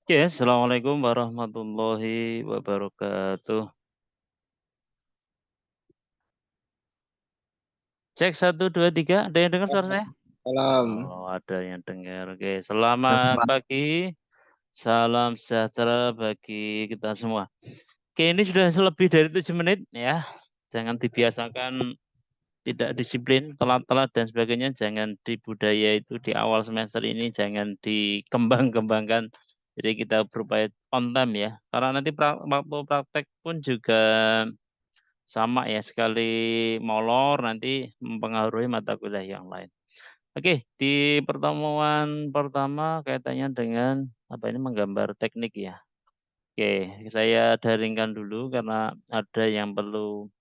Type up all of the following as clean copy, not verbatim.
Oke, assalamualaikum warahmatullahi wabarakatuh. Cek 1, 2, 3. Ada yang dengar suara saya? Salam. Oh, ada yang dengar. Oke, selamat pagi. Salam sejahtera bagi kita semua. Oke, ini sudah lebih dari 7 menit ya. Jangan dibiasakan tidak disiplin, telat-telat dan sebagainya. Jangan di budaya itu di awal semester ini jangan dikembang-kembangkan. Jadi kita berupaya on time ya. Karena nanti waktu praktek pun juga sama ya, sekali molor nanti mempengaruhi mata kuliah yang lain. Oke, di pertemuan pertama kaitannya dengan apa ini, menggambar teknik ya. Oke, saya daringkan dulu karena ada yang perlu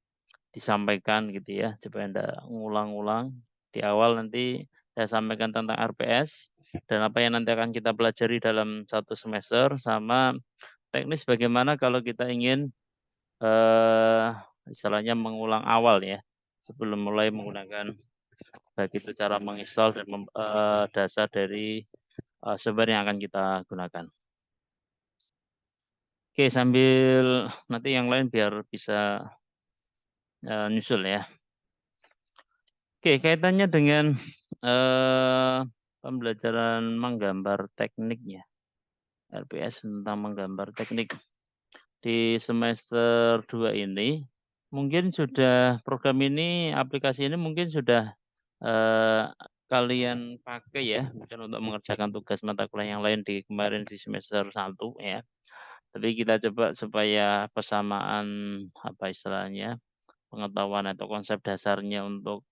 disampaikan gitu ya, supaya enggak ngulang-ulang. Di awal nanti saya sampaikan tentang RPS dan apa yang nanti akan kita pelajari dalam satu semester, sama teknis bagaimana kalau kita ingin Eee, istilahnya mengulang awal ya, sebelum mulai menggunakan baik itu cara menginstal dan dasar dari, software yang akan kita gunakan. Oke, sambil nanti yang lain biar bisa, nyusul ya. Oke, kaitannya dengan, eee, pembelajaran menggambar tekniknya, RPS tentang menggambar teknik. Di semester 2 ini, mungkin sudah program ini, aplikasi ini mungkin sudah kalian pakai ya, mungkin untuk mengerjakan tugas mata kuliah yang lain di kemarin di semester 1 ya. Tapi kita coba supaya persamaan, apa istilahnya, pengetahuan atau konsep dasarnya untuk,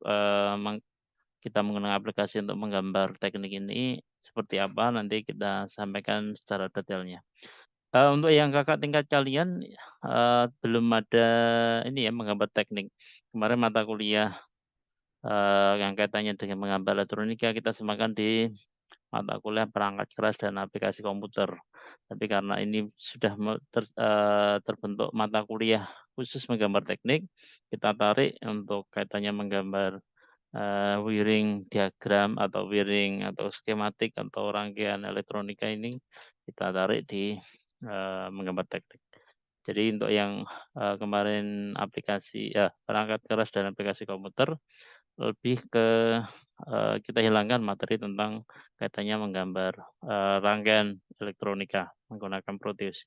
kita menggunakan aplikasi untuk menggambar teknik ini seperti apa, nanti kita sampaikan secara detailnya. Untuk yang Kakak tingkat kalian, belum ada ini ya, menggambar teknik. Kemarin mata kuliah yang kaitannya dengan menggambar elektronika kita semakan di mata kuliah perangkat keras dan aplikasi komputer. Tapi karena ini sudah terbentuk mata kuliah khusus menggambar teknik, kita tarik untuk kaitannya menggambar, wiring diagram atau wiring atau skematik atau rangkaian elektronika ini, kita tarik di, menggambar teknik. Jadi untuk yang, kemarin aplikasi perangkat keras dan aplikasi komputer, lebih ke, kita hilangkan materi tentang kaitannya menggambar, rangkaian elektronika menggunakan Proteus.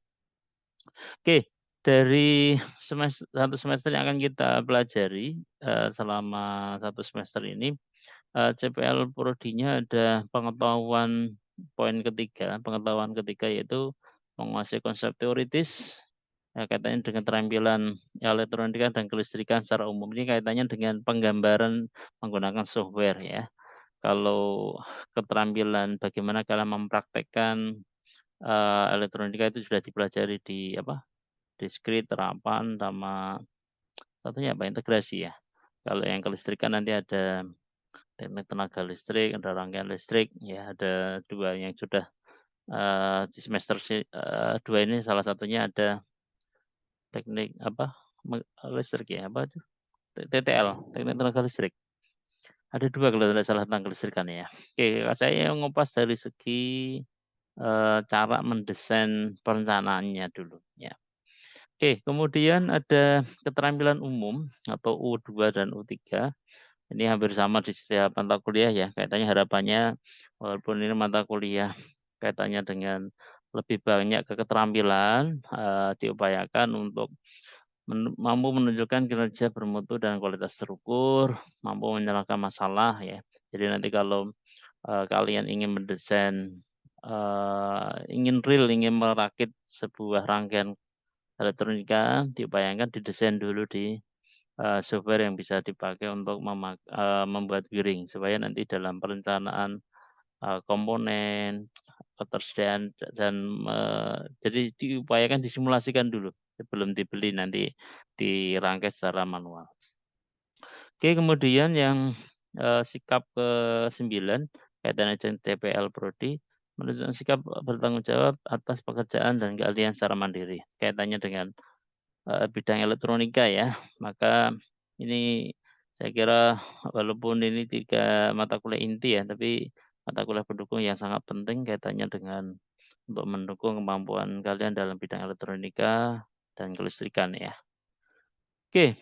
Oke, dari 1 semester yang akan kita pelajari, selama 1 semester ini, CPL Prodinya ada pengetahuan ketiga yaitu menguasai konsep teoritis, kaitannya dengan keterampilan elektronika dan kelistrikan secara umum. Ini kaitannya dengan penggambaran menggunakan software ya. Kalau keterampilan bagaimana kalian mempraktekkan, elektronika itu sudah dipelajari di apa, diskrit, terapan, sama satunya apa, integrasi ya. Kalau yang kelistrikan nanti ada teknik tenaga listrik, ada rangkaian listrik, ya ada 2 yang sudah, di semester 2 ini salah satunya ada teknik apa, listrik ya, apa itu, TTL, teknik tenaga listrik. Ada 2 kalau tidak salah tentang kelistrikan ya. Oke, saya ngupas dari segi, cara mendesain perencanaannya dulu ya. Oke, kemudian ada keterampilan umum atau U2 dan U3. Ini hampir sama di setiap mata kuliah ya, kaitannya harapannya walaupun ini mata kuliah kaitannya dengan lebih banyak ke keterampilan, diupayakan untuk mampu menunjukkan kinerja bermutu dan kualitas terukur, mampu menyelesaikan masalah ya. Jadi nanti kalau, kalian ingin mendesain, ingin real, ingin merakit sebuah rangkaian elektronika, diupayakan didesain dulu di software yang bisa dipakai untuk membuat wiring, supaya nanti dalam perencanaan, komponen, ketersediaan dan, jadi diupayakan disimulasikan dulu sebelum dibeli nanti dirangkai secara manual. Oke, kemudian yang, sikap ke-9 kaitannya dengan TPL Prodi, menunjukkan sikap bertanggung jawab atas pekerjaan dan keahlian secara mandiri, kaitannya dengan bidang elektronika ya. Maka ini saya kira walaupun ini 3 mata kuliah inti ya, tapi mata kuliah pendukung yang sangat penting kaitannya dengan untuk mendukung kemampuan kalian dalam bidang elektronika dan kelistrikan ya. Oke,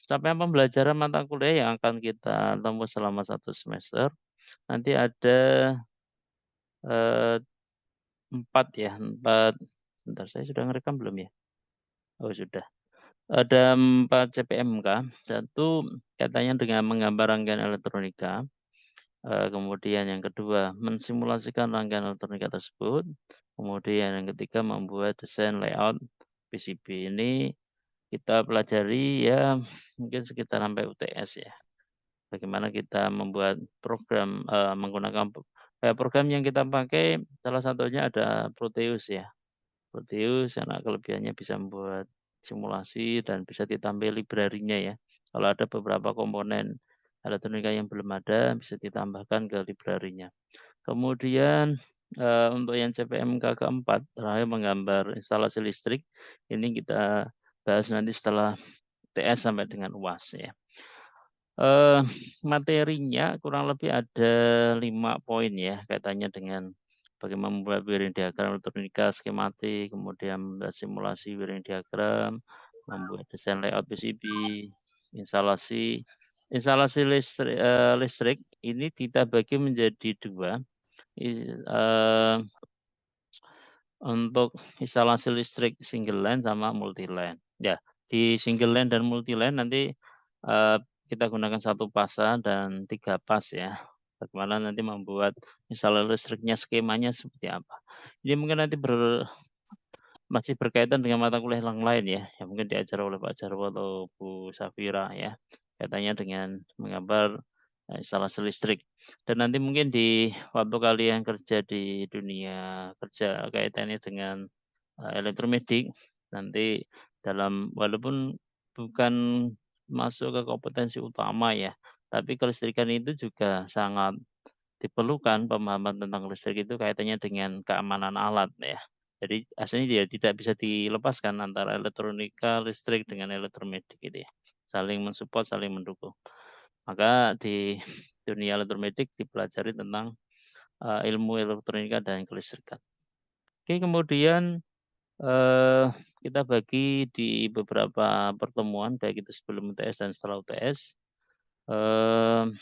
capaian pembelajaran mata kuliah yang akan kita tempuh selama 1 semester, nanti ada, eee, 4 ya, 4 sebentar saya sudah ngerekam belum ya? Oh sudah. Ada 4 CPMK, satu kaitannya dengan menggambar rangkaian elektronika, kemudian yang kedua mensimulasikan rangkaian elektronika tersebut, kemudian yang ketiga membuat desain layout PCB. Ini kita pelajari ya mungkin sekitar sampai UTS ya. Bagaimana kita membuat program, menggunakan program yang kita pakai salah satunya ada Proteus ya. Proteus karena kelebihannya bisa membuat simulasi dan bisa ditambah library-nya ya. Kalau ada beberapa komponen elektronika yang belum ada, bisa ditambahkan ke library-nya. Kemudian, untuk yang CPMK keempat, terakhir menggambar instalasi listrik, ini kita bahas nanti setelah TS sampai dengan UAS ya. Materinya kurang lebih ada 5 poin ya, kaitannya dengan bagaimana membuat wiring diagram elektronika skematik, kemudian membuat simulasi wiring diagram, membuat desain layout PCB, instalasi instalasi listrik ini kita bagi menjadi 2, untuk instalasi listrik single line sama multi line. Ya, di single line dan multi line nanti, kita gunakan 1 pasang dan 3 pas ya. Bagaimana nanti membuat instalasi listriknya, skemanya seperti apa. Ini mungkin nanti masih berkaitan dengan mata kuliah yang lain ya, yang mungkin diajar oleh Pak Jarwo atau Bu Safira ya, kaitannya dengan menggambar, instalasi listrik. Dan nanti mungkin di waktu kalian kerja di dunia kerja kaitannya dengan, elektromedik, nanti dalam walaupun bukan masuk ke kompetensi utama ya, tapi kelistrikan itu juga sangat diperlukan pemahaman tentang listrik itu kaitannya dengan keamanan alat ya. Jadi aslinya dia tidak bisa dilepaskan antara elektronika, listrik dengan elektromedik gitu ya. Saling mensupport, saling mendukung. Maka di dunia elektromedik dipelajari tentang, ilmu elektronika dan kelistrikan. Oke kemudian, eee, kita bagi di beberapa pertemuan baik itu sebelum UTS dan setelah UTS, mmm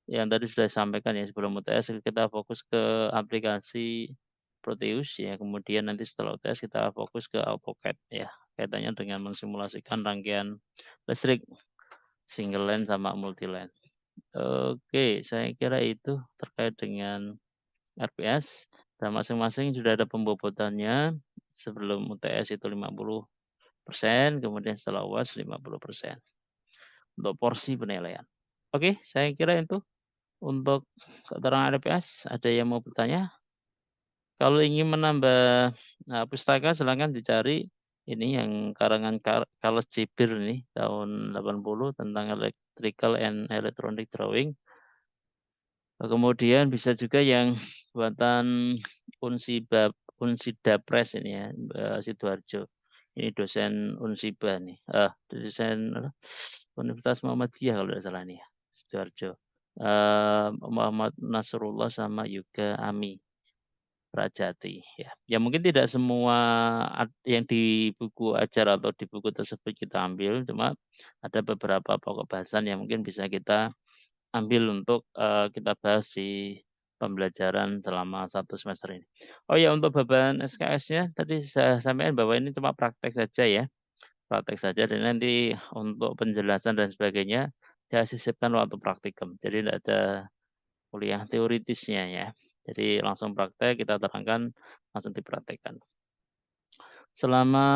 yang tadi sudah disampaikan ya sebelum UTS kita fokus ke aplikasi Proteus ya, kemudian nanti setelah UTS kita fokus ke AutoCAD ya, kaitannya dengan mensimulasikan rangkaian listrik single line sama multi line. Oke, saya kira itu terkait dengan RPS dan masing-masing sudah ada pembobotannya. Sebelum UTS itu 50%, kemudian setelah UAS 50% untuk porsi penilaian. Oke, saya kira itu. Untuk keterangan RPS, ada yang mau bertanya? Kalau ingin menambah, pustaka silakan dicari ini yang karangan Charles Jibir nih tahun 80 tentang Electrical and Electronic Drawing. Kemudian bisa juga yang buatan Unsida Press ini ya, Sidoarjo. Ini dosen Unsiba nih, dosen apa, Universitas Muhammadiyah kalau tidak salah nih ya, Sidoarjo. Muhammad Nasrullah sama Yuga Ami Prajati ya. Ya mungkin tidak semua yang di buku ajar atau di buku tersebut kita ambil, cuma ada beberapa pokok bahasan yang mungkin bisa kita ambil untuk, kita bahas di pembelajaran selama 1 semester ini. Oh ya untuk beban SKS-nya tadi saya sampaikan bahwa ini cuma praktek saja ya, praktek saja dan nanti untuk penjelasan dan sebagainya, saya sisipkan waktu praktikum. Jadi tidak ada kuliah teoritisnya ya. Jadi langsung praktek kita terangkan, langsung dipraktekkan. Selama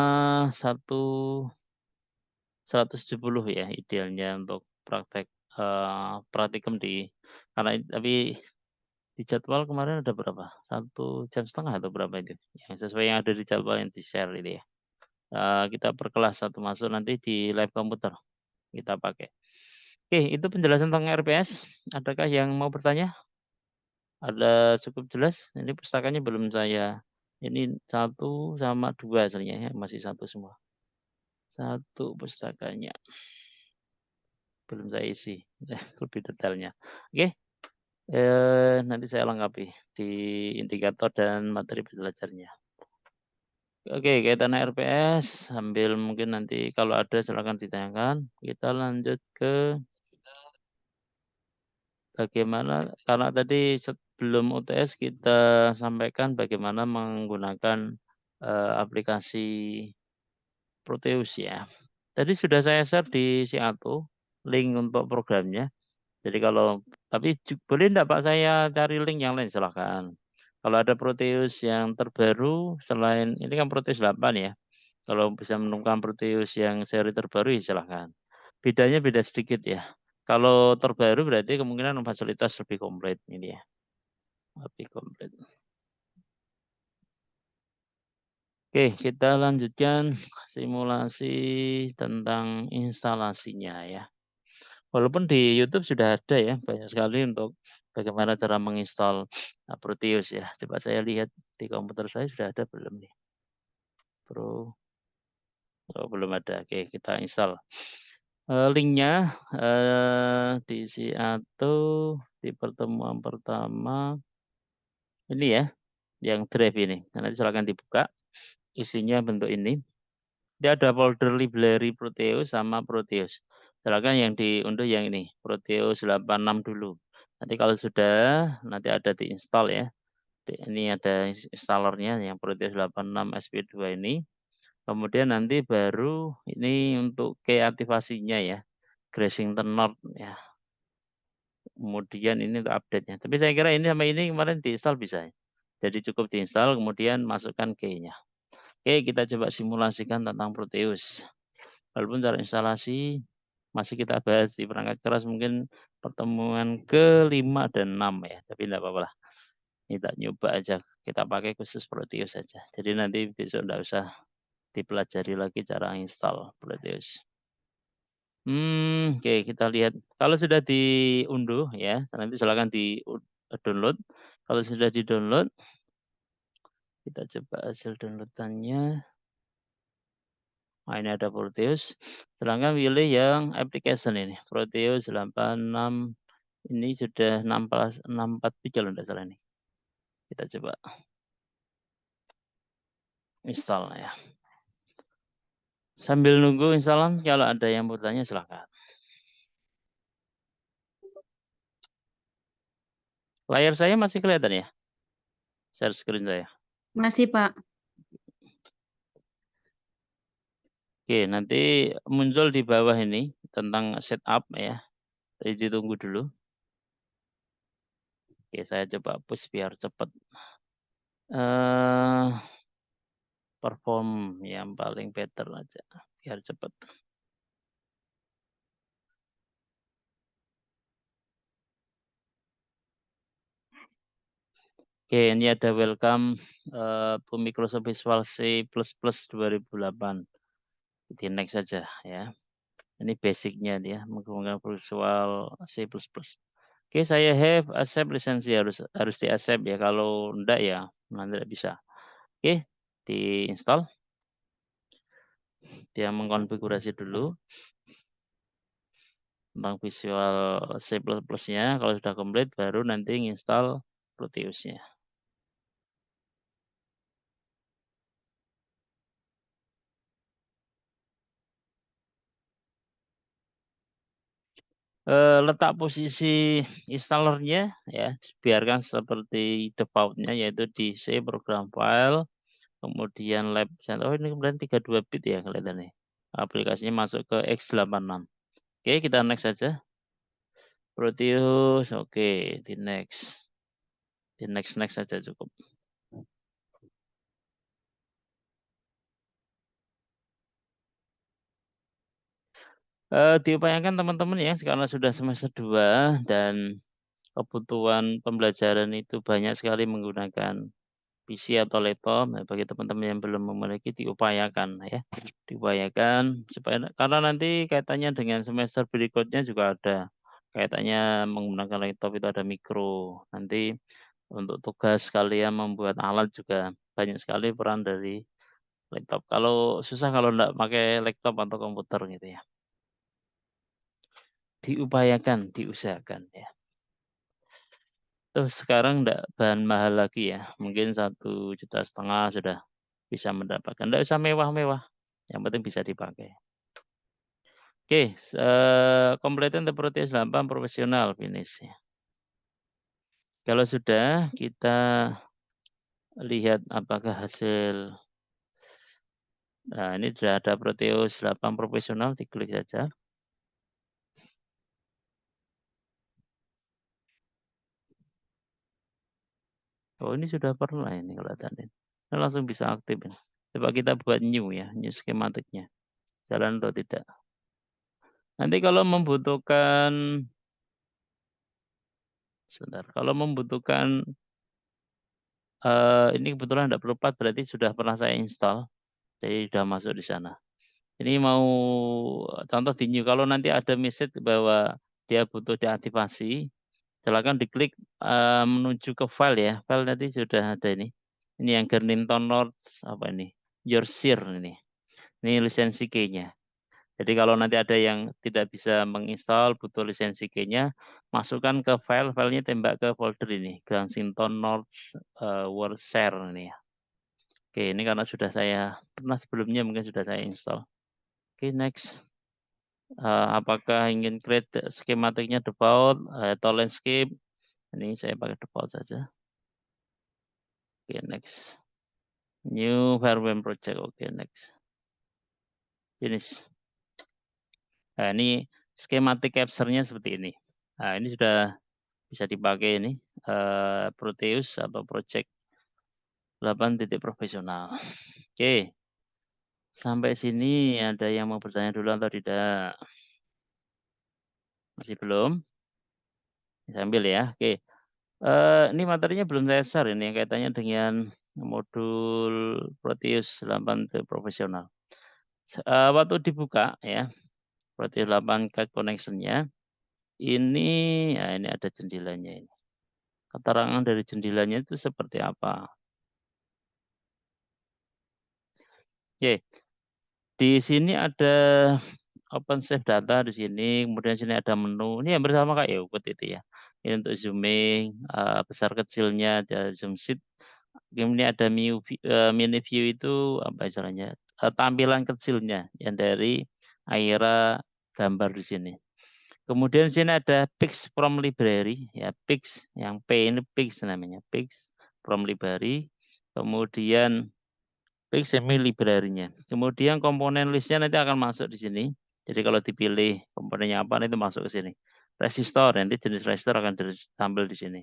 170 ya idealnya untuk praktek, praktikum karena tapi di jadwal kemarin ada berapa? 1,5 jam atau berapa itu? Yang sesuai yang ada di jadwal yang di-share itu ya. Kita per kelas 1 masuk nanti di lab komputer kita pakai. Oke, itu penjelasan tentang RPS. Adakah yang mau bertanya? Ada cukup jelas? Ini pustakanya belum saya ini 1 sama 2 aslinya ya, masih 1 semua. 1 pustakanya belum saya isi lebih detailnya. Oke, Nanti saya lengkapi di indikator dan materi belajarnya. Oke, kaitan RPS sambil mungkin nanti kalau ada silakan ditanyakan. Kita lanjut ke bagaimana karena tadi sebelum UTS kita sampaikan bagaimana menggunakan, aplikasi Proteus ya. Tadi sudah saya share di Siato link untuk programnya. Jadi kalau tapi boleh enggak Pak saya cari link yang lain? Silahkan. Kalau ada Proteus yang terbaru selain ini kan Proteus 8 ya. Kalau bisa menemukan Proteus yang seri terbaru ya silahkan. Bedanya beda sedikit ya. Kalau terbaru berarti kemungkinan fasilitas lebih komplit ini ya, lebih komplit. Oke, kita lanjutkan simulasi tentang instalasinya ya. Walaupun di YouTube sudah ada ya, banyak sekali untuk bagaimana cara menginstal, Proteus ya. Coba saya lihat di komputer saya sudah ada belum nih? Pro oh belum ada, oke kita install. Link-nya, diisi atau di pertemuan pertama ini ya, yang drive ini. Nanti silakan dibuka, isinya bentuk ini. Dia ada folder library Proteus sama Proteus. Silakan yang diunduh yang ini, Proteus 86 dulu. Nanti kalau sudah, nanti ada di-install ya. Ini ada installernya yang Proteus 86 SP2 ini. Kemudian nanti baru ini untuk key aktivasinya ya, Gracington Node ya. Kemudian ini untuk update-nya. Tapi saya kira ini sama ini kemarin di-install bisa ya. Jadi cukup di-install kemudian masukkan key-nya. Oke, kita coba simulasikan tentang Proteus. Walaupun cara instalasi masih kita bahas di perangkat keras mungkin pertemuan ke-5 dan 6 ya, tapi enggak apa-apa lah. Kita nyoba aja, kita pakai khusus Proteus saja. Jadi nanti besok enggak usah dipelajari lagi cara install Proteus. Oke kita lihat. Kalau sudah diunduh ya, nanti silakan download. Kalau sudah di-download, kita coba hasil download-annya. Nah, ini ada Proteus. Silahkan pilih yang application ini, Proteus 86 ini sudah 64 kalau tidak salah ini. Kita coba install ya. Sambil nunggu instalan, kalau ada yang bertanya silahkan. Layar saya masih kelihatan ya? Share screen saya. Masih, Pak. Oke, nanti muncul di bawah ini tentang setup ya. Jadi ditunggu dulu. Oke, saya coba push biar cepat. Perform yang paling better aja biar cepat. Oke, ini ada welcome to Microsoft Visual C++ 2008. Di next saja ya. Ini basicnya dia menggunakan Visual C++. Oke, saya have accept lisensi harus di accept ya. Kalau enggak ya nanti tidak bisa. Oke, di-install. Dia mengkonfigurasi dulu tentang Visual C++-nya. Kalau sudah komplit baru nanti nginstal Proteus-nya. Letak posisi installernya ya, biarkan seperti default-nya yaitu di C program file, kemudian lab center. Oh ini kemudian 32 bit ya kelihatannya. Aplikasinya masuk ke x86. Oke, kita next saja. Proteus, oke, di next. Di next saja cukup. Diupayakan teman-teman ya, karena sudah semester 2 dan kebutuhan pembelajaran itu banyak sekali menggunakan PC atau laptop. Nah, bagi teman-teman yang belum memiliki diupayakan ya, diupayakan supaya karena nanti kaitannya dengan semester berikutnya juga ada kaitannya menggunakan laptop itu ada mikro. Nanti untuk tugas kalian membuat alat juga banyak sekali peran dari laptop. Kalau susah kalau enggak pakai laptop atau komputer gitu ya. Diupayakan, diusahakan ya. Terus sekarang ndak bahan mahal lagi ya, mungkin 1,5 juta sudah bisa mendapatkan, ndak usah mewah-mewah, yang penting bisa dipakai. Oke, completing the Proteus 8 profesional finish ya. Kalau sudah, kita lihat apakah hasil nah ini sudah ada Proteus 8 profesional, diklik saja. Oh ini sudah pernah ini kelihatannya. Ini langsung bisa aktif ini. Coba kita buat new ya, new skematiknya. Jalan atau tidak. Nanti kalau membutuhkan sebentar, kalau membutuhkan ini kebetulan tidak perlu part berarti sudah pernah saya install, jadi sudah masuk di sana. Ini mau contoh di new, kalau nanti ada message bahwa dia butuh diaktifasi, silakan diklik, menuju ke file ya, file nanti sudah ada ini. Ini yang Garnington North apa ini, Yorkshire ini lisensi key-nya. Jadi kalau nanti ada yang tidak bisa menginstal, butuh lisensi key-nya, masukkan ke file, filenya tembak ke folder ini, Kensington North, Yorkshire ini ya. Oke, ini karena sudah saya pernah sebelumnya mungkin sudah saya install. Oke, next. Apakah ingin create skematiknya default atau landscape? Ini saya pakai default saja. Oke, next. New firmware project. Oke, next. Finish. Nah, ini skematik capture-nya seperti ini. Nah, ini sudah bisa dipakai ini, Proteus atau project 8 titik profesional. Oke, sampai sini ada yang mau bertanya dulu atau tidak? Masih belum? Sambil ya. Oke. Ini materinya belum saya share ini yang kaitannya dengan modul Proteus 8 titik profesional. Waktu dibuka ya, Proteus 8 Card connection-nya, ini ya ini ada jendelanya ini. Keterangan dari jendelanya itu seperti apa? Oke, di sini ada open save data di sini, kemudian sini ada menu. Ini hampir sama kayak Yogut itu ya. Ini untuk zooming, besar kecilnya, ada zoom sheet. Kemudian ada mini view itu apa istilahnya? Tampilan kecilnya yang dari Aira gambar di sini. Kemudian di sini ada Pix from library ya, Pix yang P ini Pix namanya, Pix from library. Kemudian Pix semi library-nya. Kemudian komponen listnya nanti akan masuk di sini. Jadi kalau dipilih komponennya apa itu masuk ke sini. Resistor nanti jenis resistor akan ditampil di sini.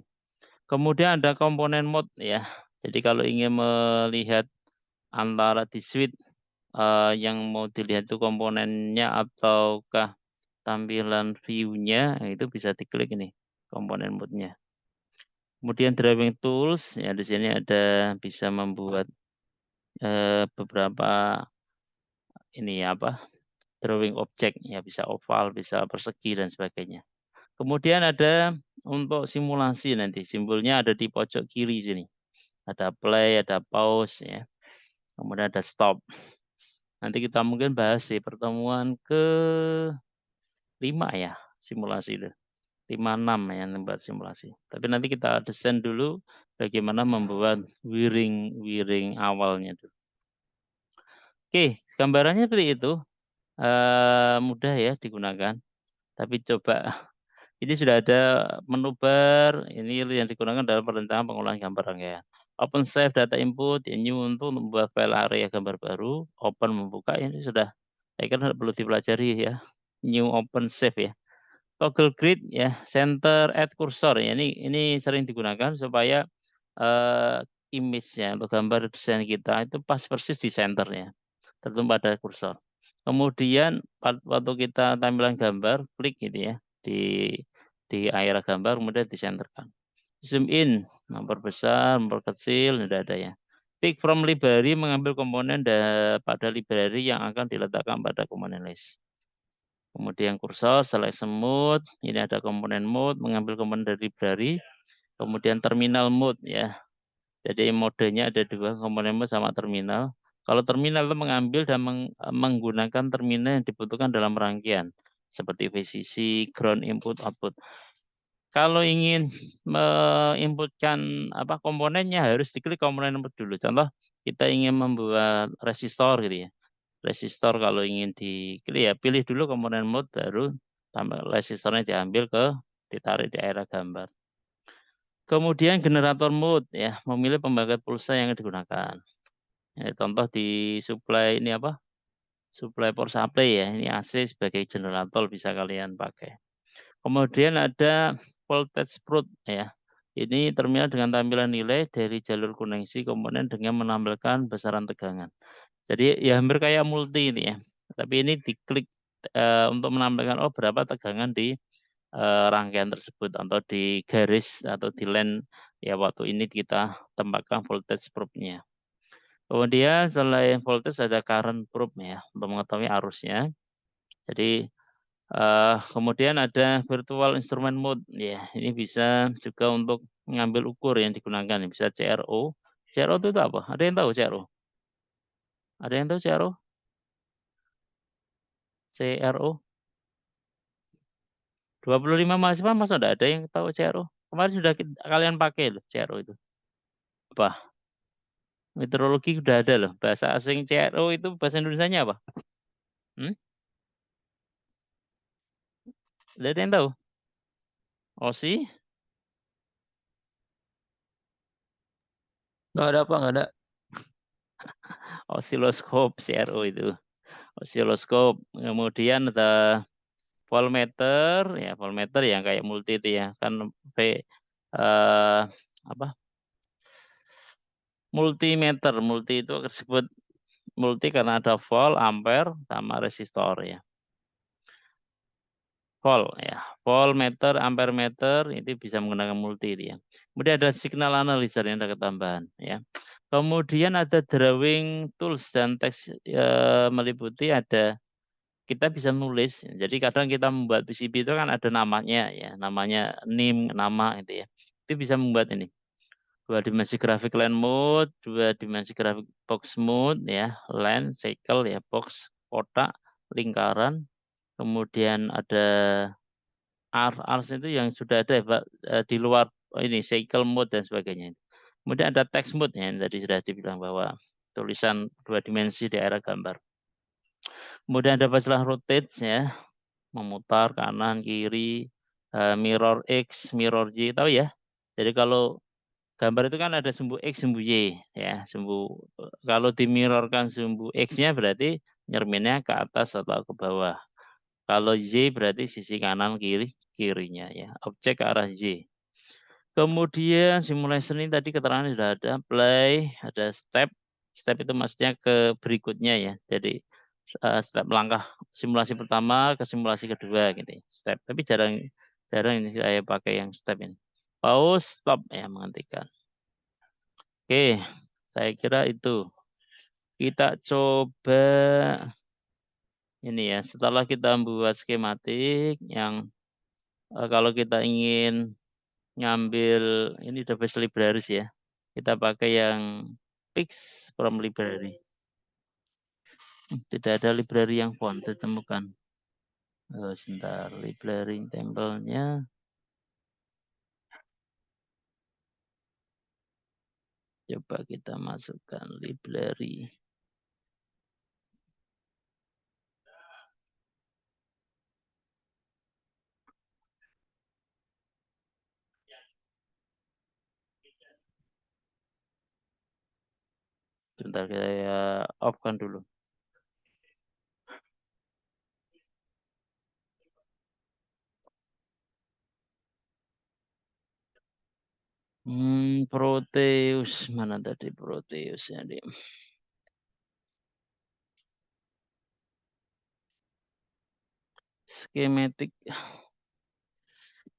Kemudian ada komponen mode ya. Jadi kalau ingin melihat antara di switch yang mau dilihat itu komponennya ataukah tampilan view-nya itu bisa diklik ini komponen mode-nya. Kemudian drawing tools ya di sini ada bisa membuat beberapa ini apa drawing objek ya bisa oval, bisa persegi dan sebagainya. Kemudian ada untuk simulasi nanti simbolnya ada di pojok kiri sini. Ada play, ada pause ya. Kemudian ada stop. Nanti kita mungkin bahas di pertemuan ke-5 ya simulasi itu. 5, 6 ya membuat simulasi. Tapi nanti kita desain dulu bagaimana membuat wiring awalnya dulu. Oke, gambarannya seperti itu. Mudah ya digunakan. Tapi coba ini sudah ada menu bar, ini yang digunakan dalam perintahan pengolahan gambar rangkaian. Open save data input, ya, new untuk membuat file area gambar baru, open membuka, ini sudah, saya kira perlu dipelajari ya. New open save ya. Toggle grid ya, center add cursor ya, ini sering digunakan supaya image ya untuk gambar desain kita itu pas persis di centernya, tertentu pada kursor. Kemudian waktu kita tampilan gambar, klik gitu ya di area gambar, kemudian disenterkan. Zoom in, memperbesar, memperkecil, sudah ada ya. Pick from library mengambil komponen pada library yang akan diletakkan pada komponen list. Kemudian kursor, select mode, ini ada komponen mode, mengambil komponen dari library. Kemudian terminal mode ya. Jadi modenya ada dua, komponen mode sama terminal. Kalau terminal itu mengambil dan menggunakan terminal yang dibutuhkan dalam rangkaian seperti VCC, ground input, output. Kalau ingin menginputkan komponennya harus diklik komponen input dulu. Contoh kita ingin membuat resistor gitu ya. Resistor kalau ingin diklik ya pilih dulu komponen input baru tambah resistornya diambil ditarik di area gambar. Kemudian generator mode ya, memilih pembangkit pulsa yang digunakan. Ya, contoh di supply ini supply power supply ya, ini AC sebagai generator bisa kalian pakai. Kemudian ada voltage probe ya. Ini terminal dengan tampilan nilai dari jalur koneksi komponen dengan menampilkan besaran tegangan. Jadi ya hampir kayak multi ini ya. Tapi ini diklik untuk menampilkan berapa tegangan di rangkaian tersebut atau di garis atau di line ya waktu ini kita tempatkan voltage probe-nya. Kemudian selain voltage ada current probe ya untuk mengetahui arusnya. Jadi kemudian ada virtual instrument mode, ya ini bisa juga untuk mengambil ukur yang digunakan, bisa CRO. CRO itu apa? Ada yang tahu CRO? Ada yang tahu CRO? CRO? 25 mahasiswa masa enggak ada yang tahu CRO? Kemarin sudah kalian pakai loh CRO itu. Apa? Meteorologi sudah ada loh. Bahasa asing CRO itu bahasa Indonesianya apa? Hmm? Ada yang tahu? OSI? Nggak ada apa, nggak ada. Osiloskop CRO itu. Osiloskop. Kemudian ada voltmeter, ya voltmeter yang kayak multi itu ya, kan eh, apa? Multimeter, multi itu disebut multi karena ada volt, ampere, sama resistor ya. Volt ya, voltmeter, ampere meter itu bisa menggunakan multi itu ya. Kemudian ada signal analyzer yang ada ketambahan ya. Kemudian ada drawing tools dan teks meliputi ada kita bisa nulis. Jadi kadang kita membuat PCB itu kan ada namanya ya, namanya NIM, nama gitu ya. Itu bisa membuat ini. Dua dimensi grafik line mode, dua dimensi grafik box mode ya, line, cycle ya, box, kotak, lingkaran. Kemudian ada ars itu yang sudah ada Pak, di luar ini cycle mode dan sebagainya. Kemudian ada text mode ya, yang tadi sudah dibilang bahwa tulisan dua dimensi di area gambar. Kemudian ada masalah rotate ya, memutar kanan kiri, mirror X, mirror Y, tahu ya? Jadi kalau gambar itu kan ada sumbu X, sumbu Y ya, kalau dimirrorkan sumbu X-nya berarti nyerminnya ke atas atau ke bawah. Kalau Y berarti sisi kanan kirinya ya, objek ke arah Y. Kemudian simulation ini tadi keterangannya sudah ada, play, ada step. Step itu maksudnya ke berikutnya ya. Jadi step langkah simulasi pertama ke simulasi kedua gitu ya, step. Tapi jarang jarang ini saya pakai yang step ini. Pause, stop ya menghentikan. Oke, saya kira itu. Kita coba ini ya, setelah kita membuat skematik yang kalau kita ingin ngambil ini database libraries ya. Kita pakai yang fix from library. Tidak ada library yang font ditemukan. Sebentar, library tempelnya. Coba kita masukkan library. Sebentar saya off-kan dulu. Proteus mana tadi Proteus ya dia. Skematik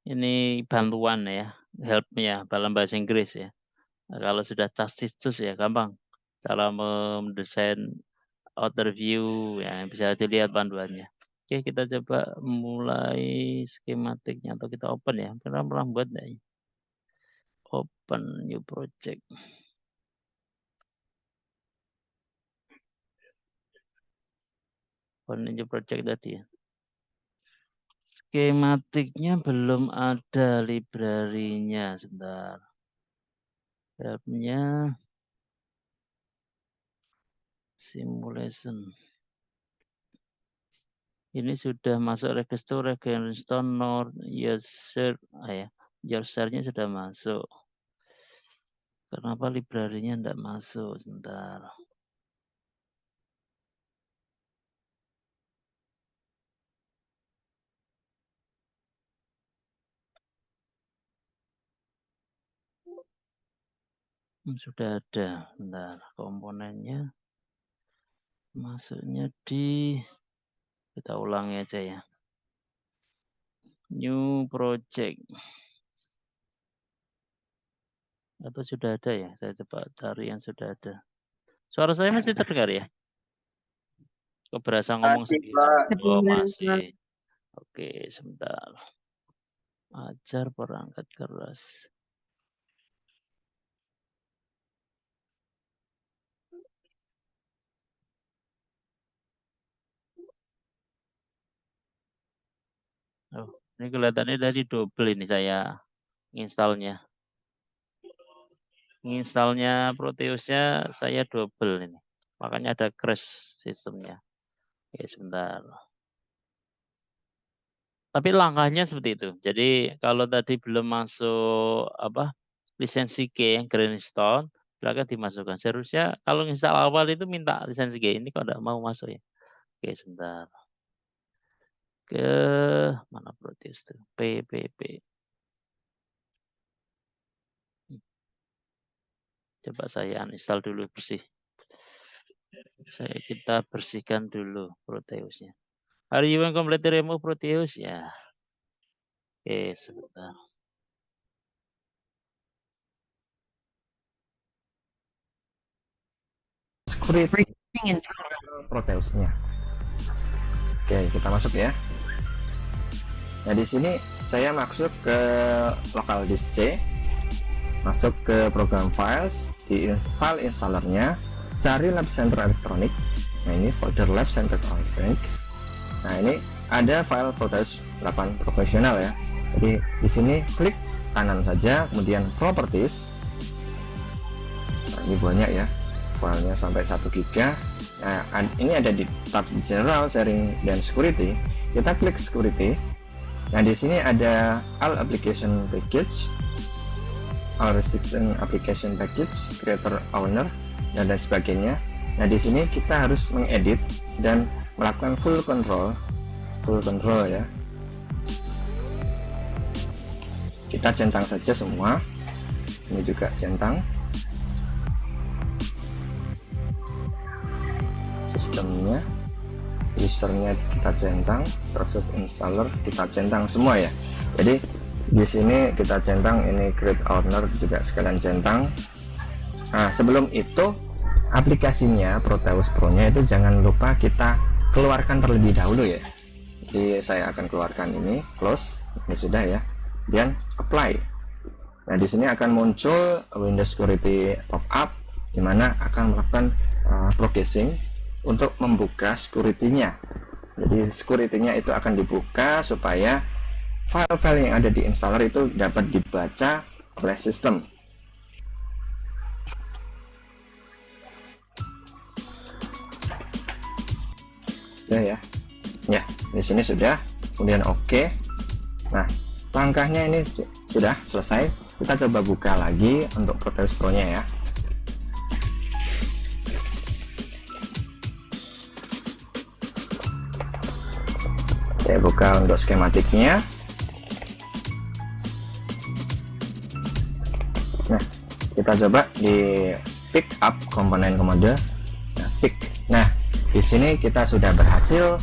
ini bantuan ya, helpnya dalam bahasa Inggris ya. Nah, kalau sudah tastistus ya gampang. Cara mendesain outer view ya bisa dilihat panduannya. Oke, kita coba mulai skematiknya atau kita open ya. Kita pernah buat enggak ya? Open new project. Open new project tadi ya. Skematiknya belum ada library-nya, sebentar. Help-nya simulation. Ini sudah masuk register Stone Node user, ya. User-nya sudah masuk. Kenapa library-nya enggak masuk? Sebentar. Sudah ada. Bentar, komponennya masuknya di, kita ulangi aja ya. New project. Atau sudah ada ya? Saya coba cari yang sudah ada. Suara saya masih terdengar ya? Kok berasa ngomong Masih, sendiri? Pak. Oh, masih. Oke, sebentar. Ajar perangkat keras. Oh, ini kelihatannya tadi double ini saya installnya. Installnya Proteusnya saya double ini. Makanya ada crash sistemnya. Oke, sebentar. Tapi langkahnya seperti itu. Jadi kalau tadi belum masuk apa lisensi G Greenstone, silakan dimasukkan. Seharusnya kalau install awal itu minta lisensi G. Ini kok enggak mau masuk ya. Oke, sebentar. Ke mana Proteus tuh? PPP. Coba saya uninstall dulu bersih. Kita bersihkan dulu Proteusnya. Are you want completely remove Proteus? Ya. Oke, sebentar. Security Proteusnya. Oke, kita masuk ya. Nah, di sini saya masuk ke local disk C, masuk ke program files, di file installernya, cari Lab Center Electronic. Nah, ini folder Lab Center Electronic. Nah, ini ada file Proteus 8 profesional ya. Jadi di sini klik kanan saja, kemudian properties. Nah, ini banyak ya, filenya sampai 1 GB. Nah, ini ada di tab General, Sharing, dan Security. Kita klik Security. Nah, di sini ada All Application Package, All Restriction Application Package, Creator Owner, dan lain sebagainya. Nah, di sini kita harus mengedit dan melakukan full control ya. Kita centang saja semua. Ini juga centang. Sistemnya, usernya kita centang, proses installer kita centang semua ya. Jadi di sini kita centang, ini create owner juga sekalian centang. Nah, sebelum itu aplikasinya Proteus Pro nya itu jangan lupa kita keluarkan terlebih dahulu ya. Jadi saya akan keluarkan ini, close, ini sudah ya. Dan apply. Nah, di sini akan muncul Windows Security pop-up di mana akan melakukan processing untuk membuka security-nya. Jadi security-nya itu akan dibuka supaya file-file yang ada di installer itu dapat dibaca oleh sistem. Ya, ya, di sini sudah, kemudian oke. Nah, langkahnya ini sudah selesai. Kita coba buka lagi untuk Proteus Pro-nya ya. Saya buka untuk skematiknya. Nah, kita coba di pick up komponen komode. Nah, pick. Nah, di sini kita sudah berhasil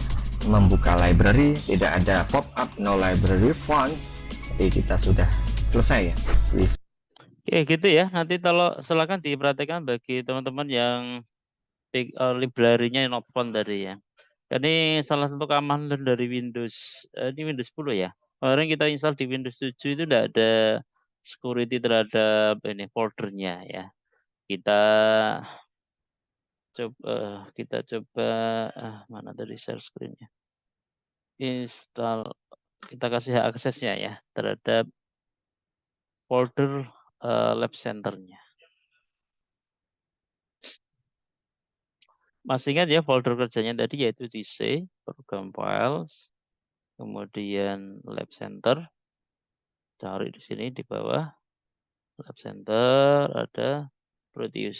membuka library, tidak ada pop-up no library found. Jadi kita sudah selesai ya. Oke, gitu ya. Nanti kalau silakan diperhatikan bagi teman-teman yang library-nya not found tadi ya. Ini salah satu keamanan dari Windows, ini Windows 10 ya. Kemarin kita install di Windows 7 itu tidak ada security terhadap ini foldernya ya. Kita coba mana tadi share screen-nya. Install kita kasih hak aksesnya ya terhadap folder lab center-nya. Masih ingat ya folder kerjanya tadi yaitu di C, program files, kemudian lab center. Cari di sini di bawah lab center ada Proteus.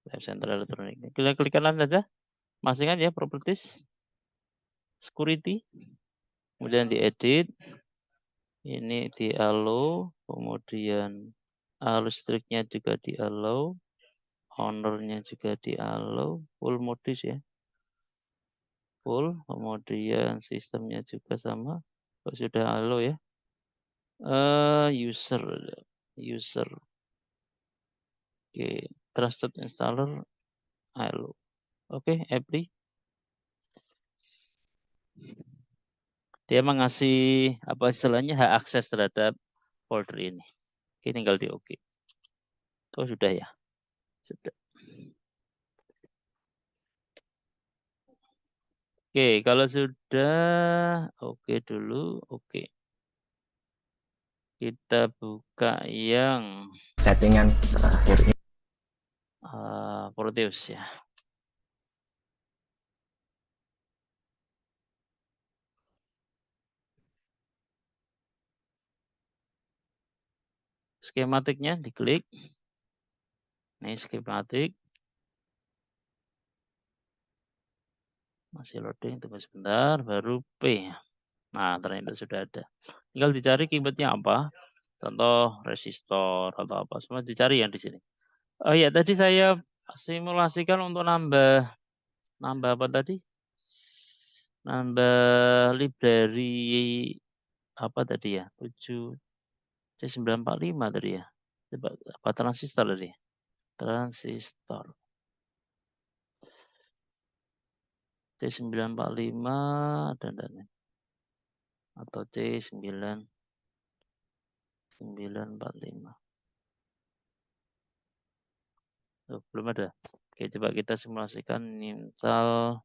Lab center elektronik. Kita klik kanan saja. Masih ingat ya properties, security, kemudian diedit. Ini di allow, kemudian listriknya juga di allow, ownernya juga di allow, full modis ya. Full, kemudian sistemnya juga sama. Kalau sudah allow ya. User, user. Oke, trusted installer allow. Oke, apply. Dia mengasih apa istilahnya hak akses terhadap folder ini. Oke, tinggal di oke. Oh, sudah ya. Sudah. Oke, kalau sudah oke dulu, oke. Kita buka yang settingan terakhir ini. Proteus ya. Skematiknya diklik. Ini skematik. Masih loading, tunggu sebentar, baru P. Nah, ternyata sudah ada. Tinggal dicari keywordnya apa. Contoh resistor atau apa. Semua dicari yang di sini. Oh iya, tadi saya simulasikan untuk nambah apa tadi? Nambah library apa tadi ya? 7 C945 tadi ya. Coba apa transistor tadi? Transistor. C945 dan atau C9945. Oh, belum ada. Oke, coba kita simulasikan install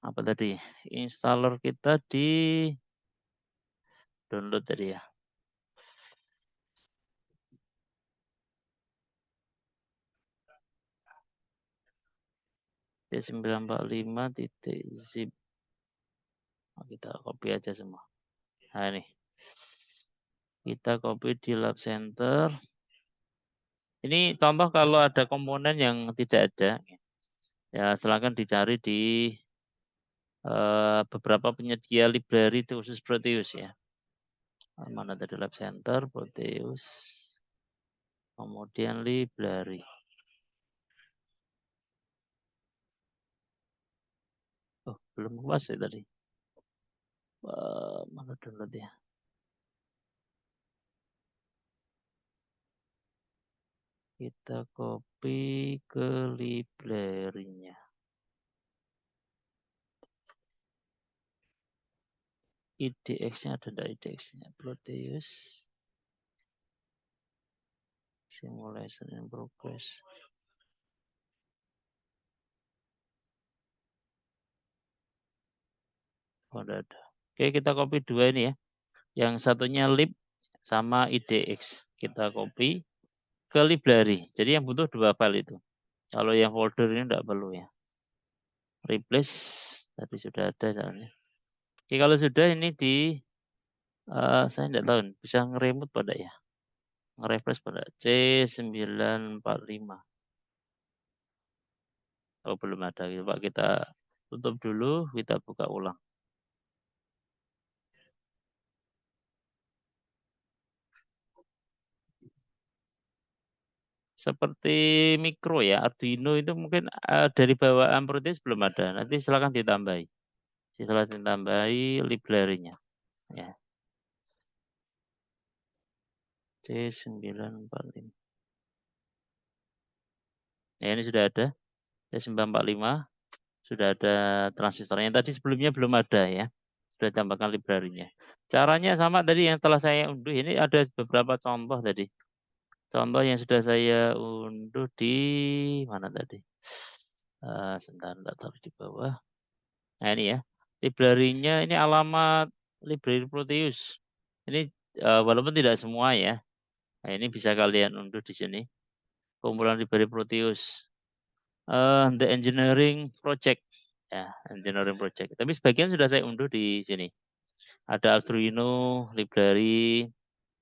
apa tadi? Installer kita di download tadi ya. C945.zip. Nah, kita copy aja semua. Nah, ini. Kita copy di lab center. Ini contoh kalau ada komponen yang tidak ada. Ya, silakan dicari di beberapa penyedia library itu khusus Proteus ya. Mana tadi lab center, Proteus. Kemudian library. Oh, belum puas ya tadi. Mana download ya? Kita copy ke library-nya. IDX-nya ada enggak IDX-nya? Proteus. Simulation in progress. Oh, ada. Oke, kita copy dua ini ya. Yang satunya lib sama IDX. Kita copy ke library. Jadi yang butuh dua file itu. Kalau yang folder ini tidak perlu ya. Replace. Tadi sudah ada soalnya. Oke, kalau sudah ini di saya tidak tahu bisa nge-remote pada ya. Nge-refresh pada C945. Oh, belum ada. Coba kita tutup dulu, kita buka ulang. Seperti mikro ya, Arduino itu mungkin dari bawaan Proteus belum ada. Nanti silakan ditambahi. Silakan ditambahi library-nya. Ya. C945. Ya, ini sudah ada. C945 sudah ada transistornya. Tadi sebelumnya belum ada ya. Sudah tambahkan library-nya. Caranya sama tadi yang telah saya unduh. Ini ada beberapa contoh tadi. Contoh yang sudah saya unduh di mana tadi? Sebentar, taruh di bawah. Nah ini ya. Library-nya ini alamat library Proteus. Ini walaupun tidak semua ya. Nah, ini bisa kalian unduh di sini. Kumpulan library Proteus. The engineering project. Ya, engineering project. Tapi sebagian sudah saya unduh di sini. Ada Arduino, library,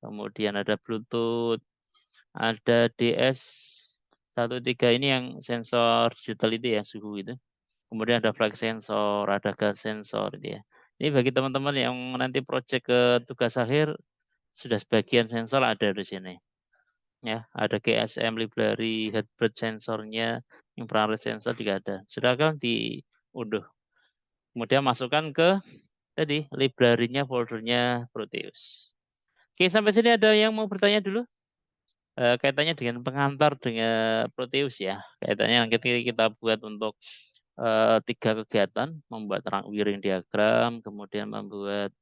kemudian ada Bluetooth, ada DS13 ini yang sensor digital itu ya, suhu itu. Kemudian ada flag sensor, ada gas sensor gitu ya. Ini bagi teman-teman yang nanti project ke tugas akhir, sudah sebagian sensor ada di sini. Ya, ada GSM library, heartbeat sensornya, infrared sensor juga ada. Silakan diunduh. Kemudian masukkan ke tadi library-nya, foldernya Proteus. Oke, sampai sini ada yang mau bertanya dulu? Kaitannya dengan pengantar dengan Proteus ya. Kaitannya nanti kita buat untuk 3 kegiatan, membuat wiring diagram, kemudian membuat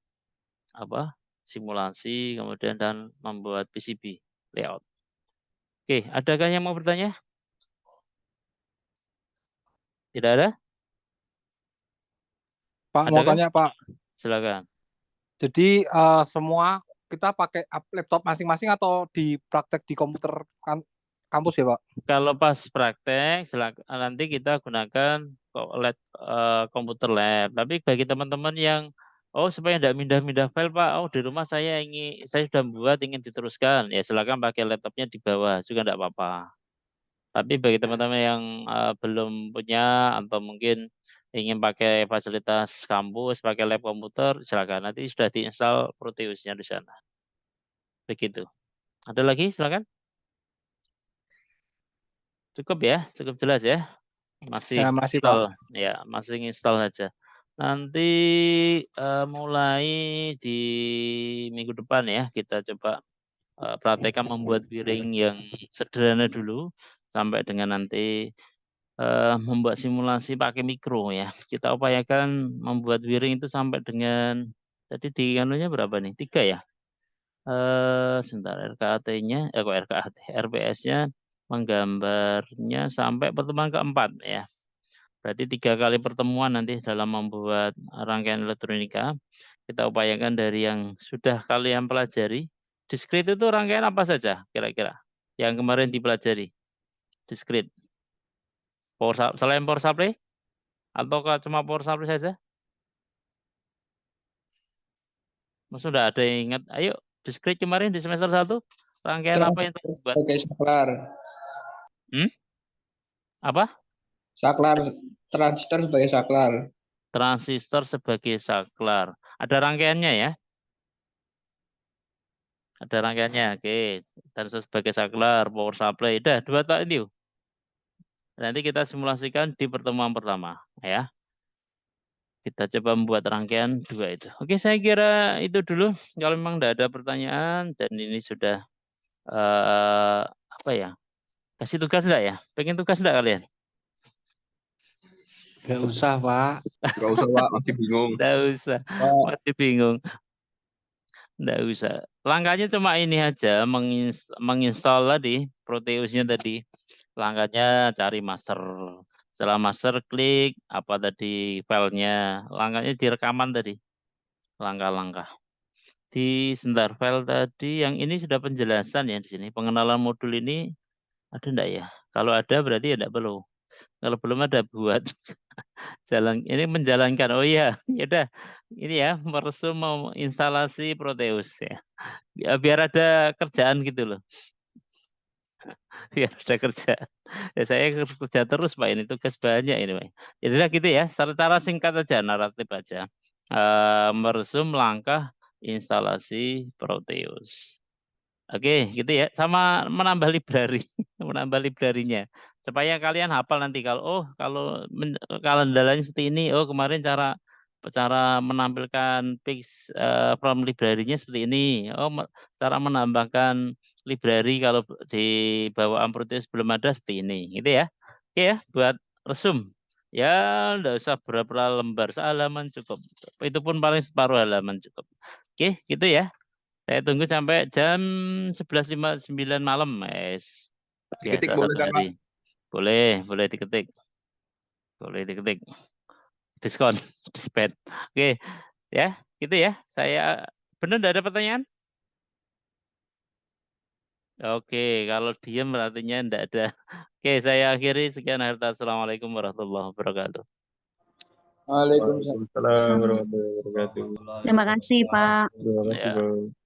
apa simulasi, kemudian dan membuat PCB layout. Oke, adakah yang mau bertanya? Tidak ada? Pak, mau Adakah? tanya Pak. Silakan. Jadi semua kita pakai laptop masing-masing atau dipraktek di komputer kampus ya Pak? Kalau pas praktek, nanti kita gunakan komputer lab. Tapi bagi teman-teman yang supaya tidak mindah-mindah file Pak, di rumah saya sudah buat ingin diteruskan, ya silakan pakai laptopnya di bawah juga tidak apa-apa. Tapi bagi teman-teman yang belum punya atau mungkin ingin pakai fasilitas kampus, pakai lab komputer, silakan. Nanti sudah diinstal Proteusnya di sana. Begitu. Ada lagi? Silakan. Cukup ya, cukup jelas ya. Masih Ya, masih install, Pak. ya masih install saja. Nanti mulai di minggu depan ya kita coba praktekkan membuat wiring yang sederhana dulu sampai dengan nanti membuat simulasi pakai mikro ya. Kita upayakan membuat wiring itu sampai dengan tadi di anunya berapa nih? 3 ya. Sebentar RKAT-nya, kok RKAT, RPS-nya menggambarnya sampai pertemuan keempat ya. Berarti 3 kali pertemuan nanti dalam membuat rangkaian elektronika. Kita upayakan dari yang sudah kalian pelajari. Discrete itu rangkaian apa saja kira-kira yang kemarin dipelajari? Discrete. Selain power supply? Atau cuma power supply saja? Sudah ada yang ingat? Ayo, discrete kemarin di semester 1, rangkaian apa yang terbuat? Sebagai saklar. Apa? Saklar, transistor sebagai saklar. Transistor sebagai saklar. Ada rangkaiannya ya? Ada rangkaiannya, oke. Transistor sebagai saklar, power supply. Udah, 2 tak ini. Nanti kita simulasikan di pertemuan pertama, ya. Kita coba membuat rangkaian 2 itu. Oke, saya kira itu dulu. Kalau memang tidak ada pertanyaan dan ini sudah apa ya? Kasih tugas enggak ya? Pengen tugas enggak kalian? Gak usah Pak. Gak usah Pak, masih bingung. Enggak usah, masih bingung. Enggak usah. Langkahnya cuma ini aja, menginstal tadi, Proteusnya tadi. Langkahnya cari master. Setelah master, klik apa tadi filenya. Langkahnya di rekaman tadi. Langkah-langkah. Di sebentar file tadi, yang ini sudah penjelasan ya di sini. Pengenalan modul ini ada enggak ya? Kalau ada berarti ya enggak perlu. Kalau belum ada buat ini menjalankan. Oh iya, ya udah. Ini ya meresum mau instalasi Proteus ya. Biar ada kerjaan gitu loh. Biar ada kerjaan. Ya saya kerja terus Pak, ini tugas banyak ini Pak. Jadi gitu ya, secara singkat aja, naratif aja. Meresum langkah instalasi Proteus. Oke, gitu ya. Sama menambah library, menambah library-nya. Supaya kalian hafal nanti kalau kalendalanya seperti ini, kemarin cara menampilkan fix from library-nya seperti ini. Cara menambahkan library kalau di bawaan Proteus belum ada seperti ini, gitu ya. Oke ya, buat resum. Ya, enggak usah berapa lembar, sehalaman cukup. Itu pun paling separuh halaman cukup. Oke, gitu ya. Saya tunggu sampai jam 11.59 malam, Mas. Ketik Biasa boleh 1 kan Pak? hari. Boleh diketik. Boleh diketik. Diskon, dispet. Oke, ya. Gitu ya. Saya benar enggak ada pertanyaan? Oke, kalau diam artinya enggak ada. Oke, saya akhiri. Sekian. Assalamualaikum warahmatullahi wabarakatuh. Waalaikumsalam. Waalaikumsalam warahmatullahi wabarakatuh. Terima kasih, Pak. Terima kasih, Ya. Bang.